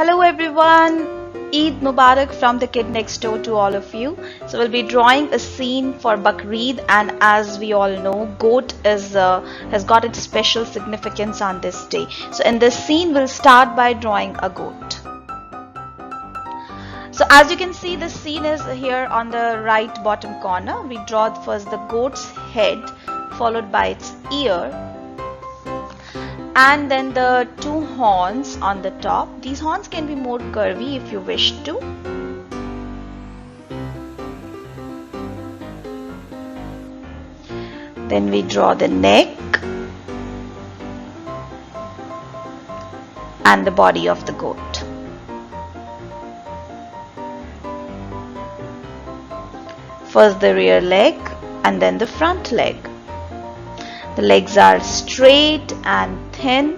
Hello everyone, Eid Mubarak from the kid next door to all of you. So we'll be drawing a scene for Bakrid, and as we all know, goat has got its special significance on this day. So in this scene, we'll start by drawing a goat. So as you can see, the scene is here on the right bottom corner. We draw first the goat's head, followed by its ear, and then the two horns on the top. These horns can be more curvy if you wish to. Then we draw the neck and the body of the goat. First the rear leg and then the front leg. The legs are straight and thin.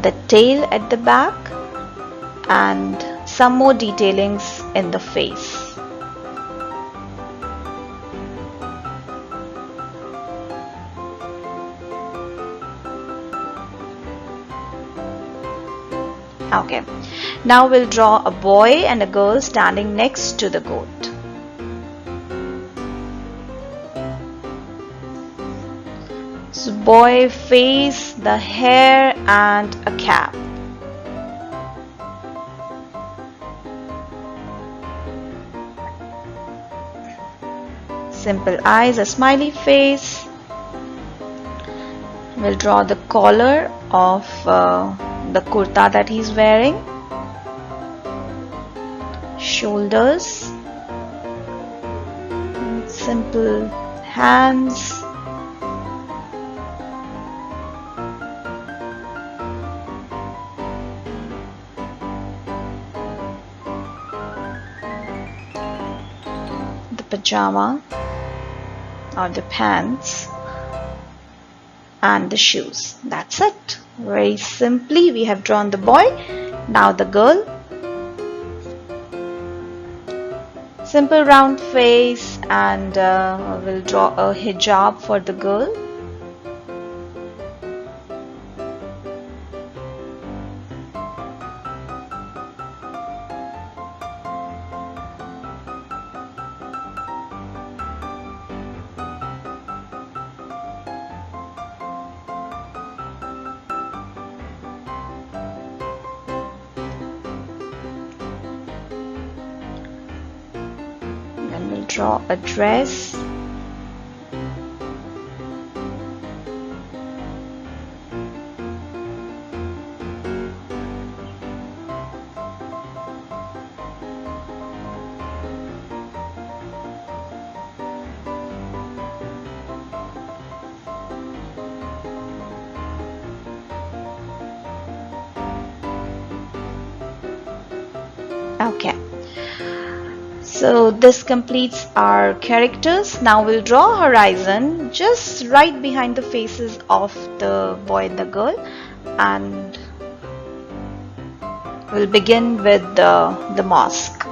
The tail at the back and some more detailings in the face. Okay, now we'll draw a boy and a girl standing next to the goat. So boy face, the hair and a cap. Simple eyes, a smiley face. We'll draw the collar of the kurta that he's wearing, shoulders, simple hands, the pajama or the pants, and the shoes. That's it. Very simply we have drawn the boy. Now the girl. Simple round face, and we'll draw a hijab for the girl. We'll draw a dress. Okay. So this completes our characters. Now we'll draw a horizon just right behind the faces of the boy and the girl, and we'll begin with the mosque.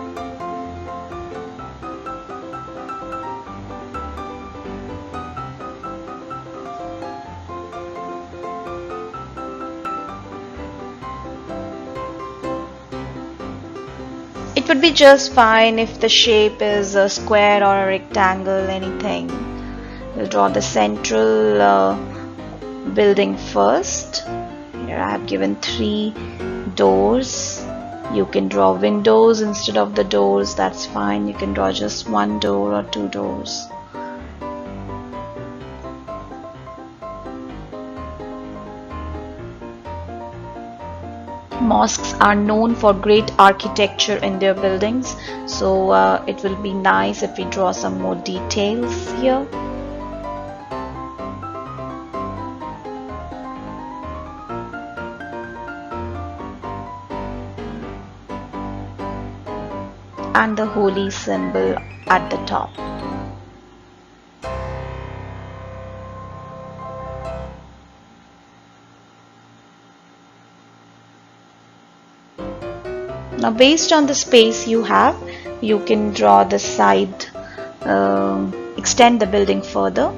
It would be just fine if the shape is a square or a rectangle, anything. We'll draw the central building first. Here I have given 3 doors. You can draw windows instead of the doors, that's fine. You can draw just 1 door or 2 doors. Mosques are known for great architecture in their buildings, so it will be nice if we draw some more details here. And the holy symbol at the top. Now based on the space you have, you can draw the side, extend the building further.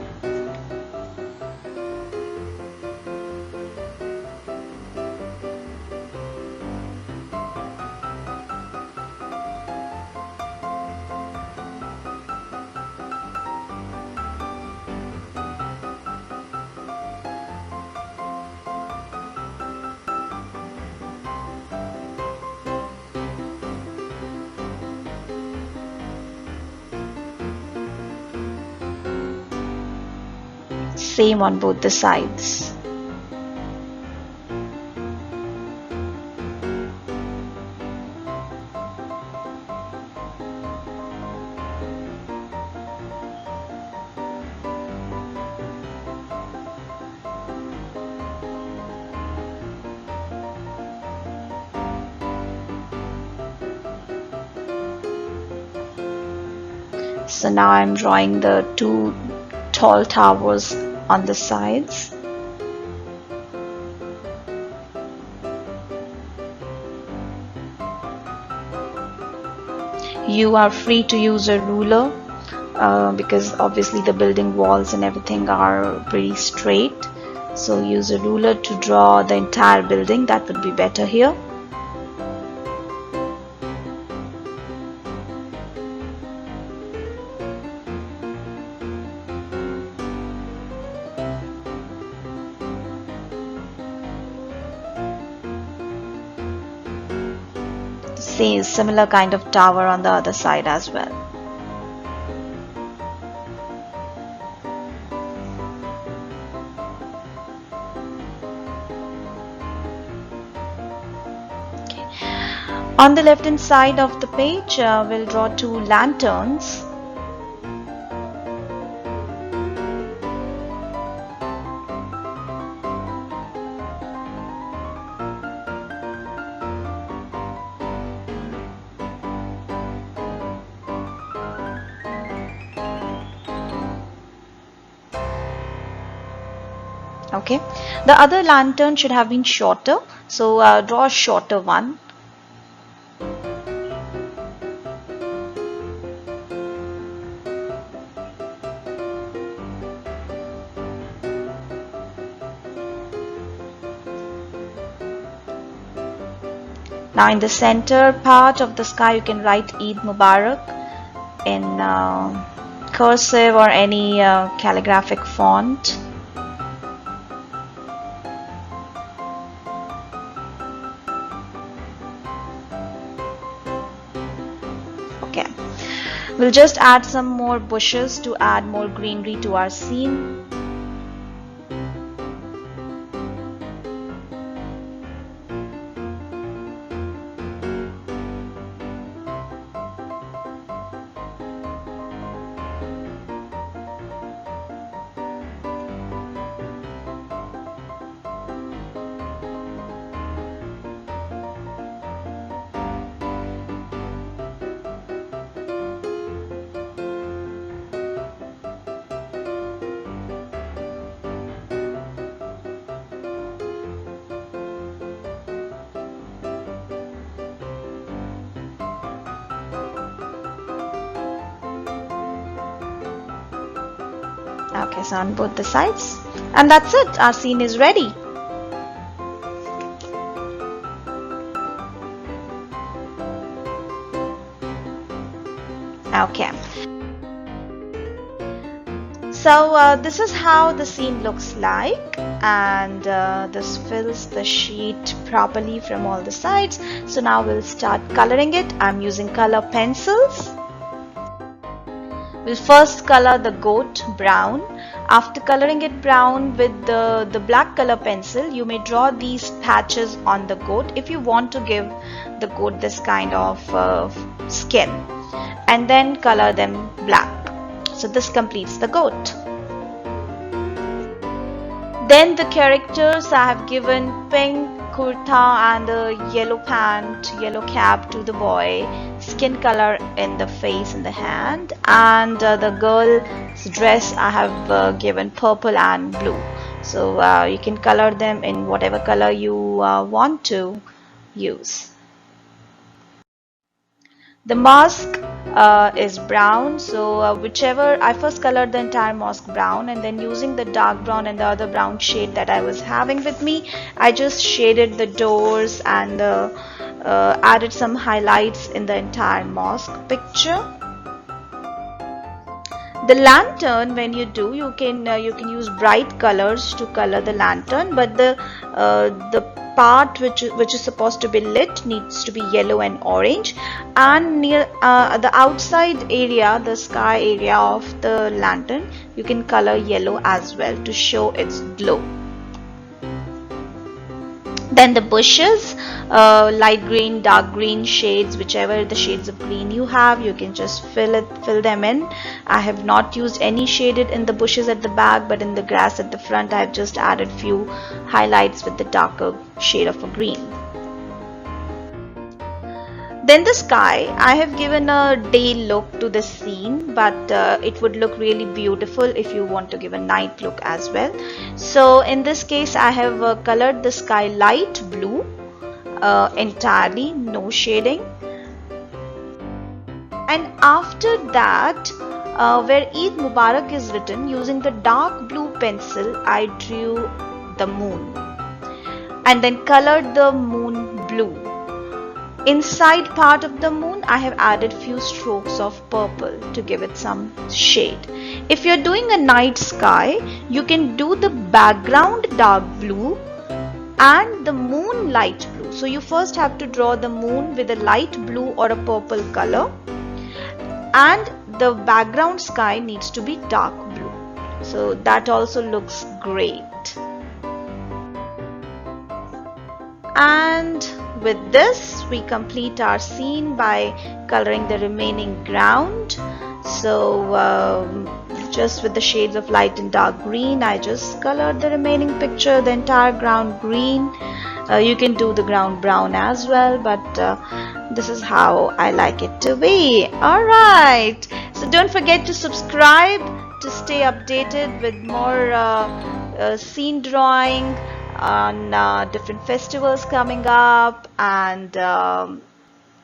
Same on both the sides. So now I'm drawing the two tall towers on the sides. You are free to use a ruler because obviously the building walls and everything are pretty straight. So use a ruler to draw the entire building. That would be better here. Same similar kind of tower on the other side as well. On the left hand side of the page, we'll draw two lanterns. Okay, the other lantern should have been shorter, so draw a shorter one. Now in the center part of the sky you can write Eid Mubarak in cursive or any calligraphic font. Okay, we'll just add some more bushes to add more greenery to our scene. Okay, so on both the sides, and that's it, our scene is ready. Okay, so this is how the scene looks like, and this fills the sheet properly from all the sides. So now we'll start coloring it. I'm using color pencils. We'll first color the goat brown. After coloring it brown with the black color pencil, you may draw these patches on the goat if you want to give the goat this kind of skin, and then color them black. So this completes the goat. Then the characters, I have given pink kurta and a yellow pant, yellow cap to the boy, skin color in the face and the hand, and the girl's dress I have given purple and blue. So you can color them in whatever color you want to use. The mask is brown. So whichever, I first colored the entire mosque brown, and then using the dark brown and the other brown shade that I was having with me, I just shaded the doors and added some highlights in the entire mosque picture. The lantern, when you can use bright colors to color the lantern, but the part which is supposed to be lit needs to be yellow and orange, and near the outside area, the sky area of the lantern, you can color yellow as well to show its glow. Then the bushes, light green, dark green shades, whichever the shades of green you have, you can just fill them in. I have not used any shaded in the bushes at the back, but in the grass at the front I have just added few highlights with the darker shade of a green. Then the sky, I have given a day look to the scene, but it would look really beautiful if you want to give a night look as well. So in this case, I have colored the sky light blue entirely, no shading. And after that, where Eid Mubarak is written, using the dark blue pencil, I drew the moon and then colored the moon blue. Inside part of the moon, I have added few strokes of purple to give it some shade. If you're doing a night sky, you can do the background dark blue and the moon light blue. So you first have to draw the moon with a light blue or a purple color, and the background sky needs to be dark blue. So that also looks great. And with this, we complete our scene by coloring the remaining ground. So just with the shades of light and dark green, I just colored the remaining picture, the entire ground green. You can do the ground brown as well, but this is how I like it to be. Alright, so don't forget to subscribe to stay updated with more scene drawing on different festivals coming up and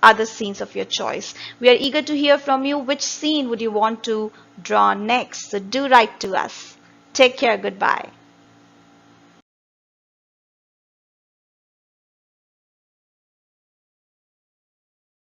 other scenes of your choice. We are eager to hear from you. Which scene would you want to draw next? So do write to us. Take care. Goodbye.